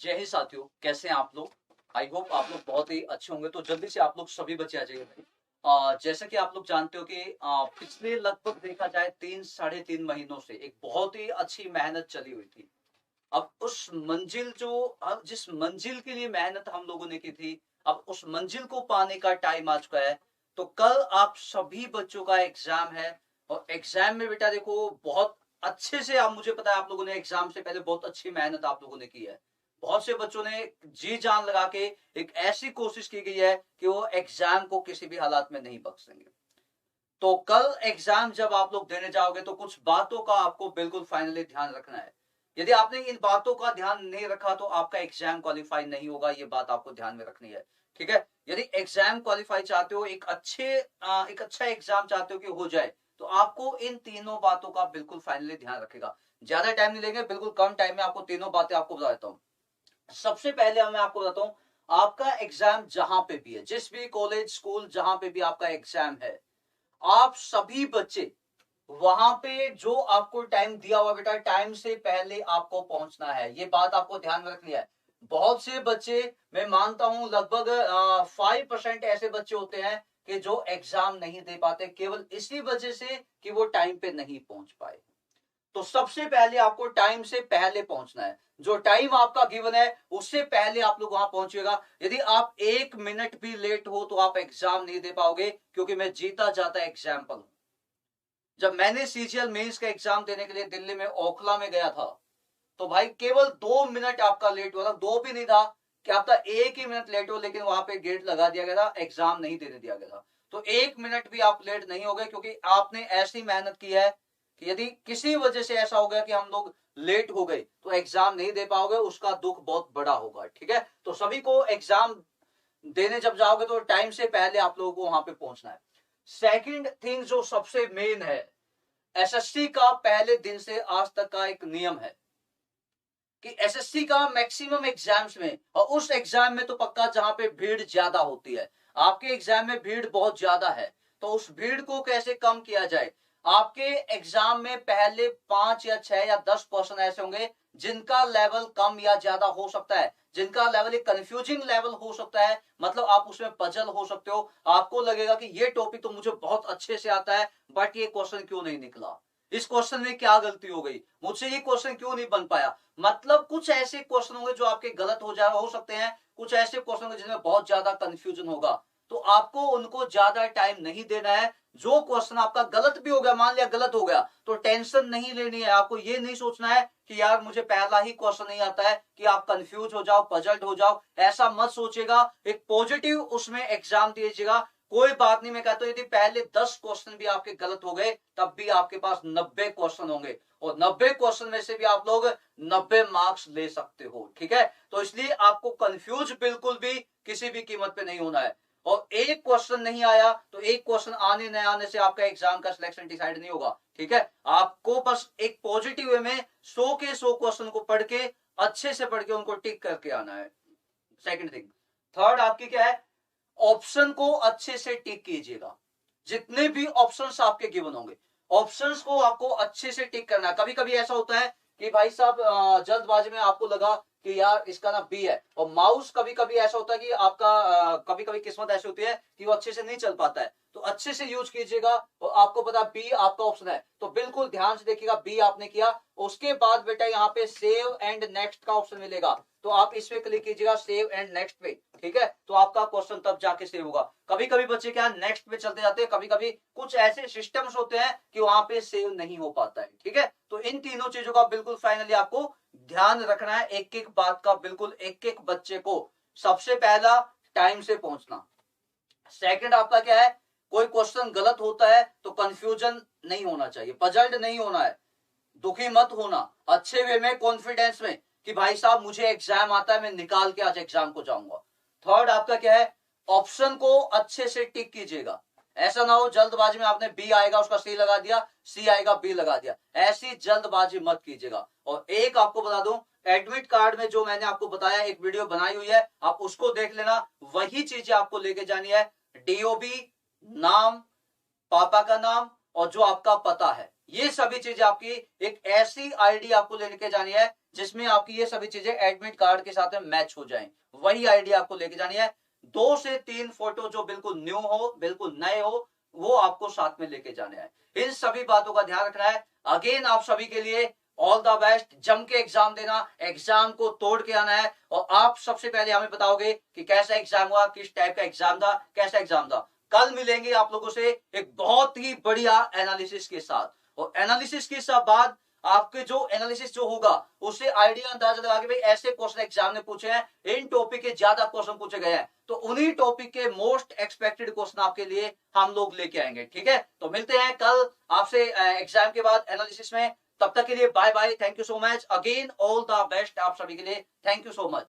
जय हिंद साथियों, कैसे हैं आप लोग। आई होप आप लोग बहुत ही अच्छे होंगे। तो जल्दी से आप लोग सभी बच्चे आ जाइए भाई। जैसा कि आप लोग जानते हो कि पिछले लगभग देखा जाए 3 साढ़े 3 महीनों से एक बहुत ही अच्छी मेहनत चली हुई थी। अब उस मंजिल जो अब जिस मंजिल के लिए मेहनत हम लोगों ने की थी, अब उस मंजिल को पाने का टाइम आ चुका है। तो कल आप सभी बच्चों का एग्जाम है। और एग्जाम में बेटा देखो, बहुत अच्छे से आप, मुझे पता है आप लोगों ने एग्जाम से पहले बहुत अच्छी मेहनत आप लोगों ने की है। बहुत से बच्चों ने जी जान लगा के एक ऐसी कोशिश की गई है कि वो एग्जाम को किसी भी हालात में नहीं बख्शेंगे। तो कल एग्जाम जब आप लोग देने जाओगे तो कुछ बातों का आपको बिल्कुल फाइनली ध्यान रखना है। यदि आपने इन बातों का ध्यान नहीं रखा तो आपका एग्जाम क्वालिफाई नहीं होगा। ये बात आपको ध्यान में रखनी है, ठीक है। यदि एग्जाम क्वालिफाई चाहते हो, एक अच्छा एग्जाम चाहते हो कि हो जाए, तो आपको इन तीनों बातों का बिल्कुल फाइनली ध्यान रखेगा। ज्यादा टाइम नहीं लेंगे, बिल्कुल कम टाइम में आपको तीनों बातें आपको बता देता हूँ। सबसे पहले मैं आपको बताता हूं, आपका एग्जाम जहां पे भी है, जिस भी कॉलेज स्कूल जहां पे भी आपका एग्जाम है, आप सभी बच्चे वहां पे जो आपको टाइम दिया हुआ बेटा, टाइम से पहले आपको पहुंचना है। ये बात आपको ध्यान में रखनी है। बहुत से बच्चे, मैं मानता हूं लगभग 5% ऐसे बच्चे होते हैं कि जो एग्जाम नहीं दे पाते, केवल इसी वजह से कि वो टाइम पे नहीं पहुंच पाए। तो सबसे पहले आपको टाइम से पहले पहुंचना है। जो टाइम आपका गिवन है उससे पहले आप लोग वहां पहुंचिएगा। यदि आप 1 मिनट भी लेट हो तो आप एग्जाम नहीं दे पाओगे, क्योंकि मैं जीता जाता एग्जाम्पल हूं। जब मैंने सीजीएल मेंस का एग्जाम देने के लिए दिल्ली में ओखला में गया था, तो भाई केवल 2 मिनट आपका लेट हुआ था। दो भी नहीं था कि आपका 1 ही मिनट लेट हो, लेकिन वहां पे गेट लगा दिया गया था, एग्जाम नहीं देने दिया गया था। तो 1 मिनट भी आप लेट नहीं हो गए, क्योंकि आपने ऐसी मेहनत की है कि यदि किसी वजह से ऐसा हो गया कि हम लोग लेट हो गए तो एग्जाम नहीं दे पाओगे, उसका दुख बहुत बड़ा होगा, ठीक है। तो सभी को एग्जाम देने जब जाओगे तो टाइम से पहले आप लोगों को वहां पे पहुंचना है। सेकंड थिंग जो सबसे मेन है, एसएससी का पहले दिन से आज तक का एक नियम है कि एसएससी का मैक्सिमम एग्जाम्स में, और उस एग्जाम में तो पक्का जहां पे भीड़ ज्यादा होती है, आपके एग्जाम में भीड़ बहुत ज्यादा है, तो उस भीड़ को कैसे कम किया जाए। आपके एग्जाम में पहले 5 या 6 या 10 क्वेश्चन ऐसे होंगे जिनका लेवल कम या ज्यादा हो सकता है, जिनका लेवल एक कंफ्यूजिंग लेवल हो सकता है। मतलब आप उसमें पजल हो सकते हो, आपको लगेगा कि ये टॉपिक तो मुझे बहुत अच्छे से आता है, बट ये क्वेश्चन क्यों नहीं निकला, इस क्वेश्चन में क्या गलती हो गई, मुझसे ये क्वेश्चन क्यों नहीं बन पाया। मतलब कुछ ऐसे क्वेश्चन होंगे जो आपके गलत हो सकते हैं, कुछ ऐसे क्वेश्चन होंगे जिनमें बहुत ज्यादा कंफ्यूजन होगा। तो आपको उनको ज्यादा टाइम नहीं देना है। जो क्वेश्चन आपका गलत भी हो गया, मान लिया गलत हो गया, तो टेंशन नहीं लेनी है। आपको ये नहीं सोचना है कि यार मुझे पहला ही क्वेश्चन नहीं आता है, कि आप कंफ्यूज हो जाओ, पजल्ड हो जाओ, ऐसा मत सोचेगा। एक पॉजिटिव उसमें एग्जाम दीजिएगा। कोई बात नहीं, मैं कहता हूं यदि पहले 10 क्वेश्चन भी आपके गलत हो गए, तब भी आपके पास 90 क्वेश्चन होंगे, और 90 क्वेश्चन में से भी आप लोग 90 मार्क्स ले सकते हो, ठीक है। तो इसलिए आपको कंफ्यूज बिल्कुल भी किसी भी कीमत पे नहीं होना है। और एक क्वेश्चन नहीं आया तो एक क्वेश्चन आने न आने से आपका एग्जाम का सिलेक्शन डिसाइड नहीं होगा, ठीक है। आपको बस एक पॉजिटिव वे में 100 के 100 क्वेश्चन को पढ़ के, अच्छे से पढ़ के उनको टिक करके आना है। Second thing. थर्ड आपकी क्या है, ऑप्शन को अच्छे से टिक कीजिएगा। जितने भी ऑप्शंस आपके गिवन होंगे, ऑप्शंस को आपको अच्छे से टिक करना है। कभी कभी ऐसा होता है कि भाई साहब जल्दबाजी में आपको लगा कि यार इसका ना बी है, और माउस कभी कभी ऐसा होता है कि आपका कभी कभी किस्मत ऐसी होती है कि वो अच्छे से नहीं चल पाता है, तो अच्छे से यूज कीजिएगा। और आपको पता बी आपका ऑप्शन है, तो बिल्कुल ध्यान से देखिएगा, बी आपने किया, उसके बाद बेटा यहाँ पे सेव एंड नेक्स्ट का ऑप्शन मिलेगा, तो आप इसमें क्लिक कीजिएगा, सेव एंड नेक्स्ट पे, ठीक है। तो आपका क्वेश्चन तब जाके सेव होगा। कभी कभी बच्चे क्या नेक्स्ट पे चलते जाते हैं, कभी कभी कुछ ऐसे सिस्टम्स होते हैं कि वहां पे सेव नहीं हो पाता है, ठीक है। तो इन तीनों चीजों का बिल्कुल फाइनली आपको ध्यान रखना है, एक एक बात का, बिल्कुल एक एक बच्चे को। सबसे पहला, टाइम से पहुंचना। सेकंड आपका क्या है, कोई क्वेश्चन गलत होता है तो कंफ्यूजन नहीं होना चाहिए, पजल्ड नहीं होना है, दुखी मत होना, अच्छे वे में, कॉन्फिडेंस में कि भाई साहब मुझे एग्जाम आता है, मैं निकाल के आज एग्जाम को जाऊंगा। थर्ड आपका क्या है, ऑप्शन को अच्छे से टिक कीजिएगा। ऐसा ना हो जल्दबाजी में आपने बी आएगा उसका सी लगा दिया, सी आएगा बी लगा दिया, ऐसी जल्दबाजी मत कीजिएगा। और एक आपको बता दूं, एडमिट कार्ड में जो मैंने आपको बताया, एक वीडियो बनाई हुई है, आप उसको देख लेना। वही चीजें आपको लेके जानी है, डीओबी, नाम, पापा का नाम, और जो आपका पता है, ये सभी चीजें आपकी एक ऐसी आईडी आपको लेके जानी है जिसमें आपकी ये सभी चीजें एडमिट कार्ड के साथ में मैच हो जाएं। वही आईडी आपको लेके जानी है। 2 से 3 फोटो जो बिल्कुल न्यू हो, बिल्कुल नए हो, वो आपको साथ में लेके जाने हैं। इन सभी बातों का ध्यान रखना है। अगेन आप सभी के लिए ऑल द बेस्ट। जम के एग्जाम देना, एग्जाम को तोड़ के आना है। और आप सबसे पहले हमें बताओगे कि कैसा एग्जाम हुआ, किस टाइप का एग्जाम था, कैसा एग्जाम था। कल मिलेंगे आप लोगों से एक बहुत ही बढ़िया एनालिसिस के साथ। और एनालिसिस के साथ बाद आपके जो एनालिसिस जो होगा उससे आइडिया अंदाजा लगा के भाई ऐसे क्वेश्चन एग्जाम में पूछे हैं, इन टॉपिक के ज्यादा क्वेश्चन पूछे गए हैं, तो उन्हीं टॉपिक के मोस्ट एक्सपेक्टेड क्वेश्चन आपके लिए हम लोग लेके आएंगे। ठीक है, तो मिलते हैं कल आपसे एग्जाम के बाद एनालिसिस में। तब तक के लिए bye bye, thank you so much, again all the best आप सभी के लिए, थैंक यू सो मच।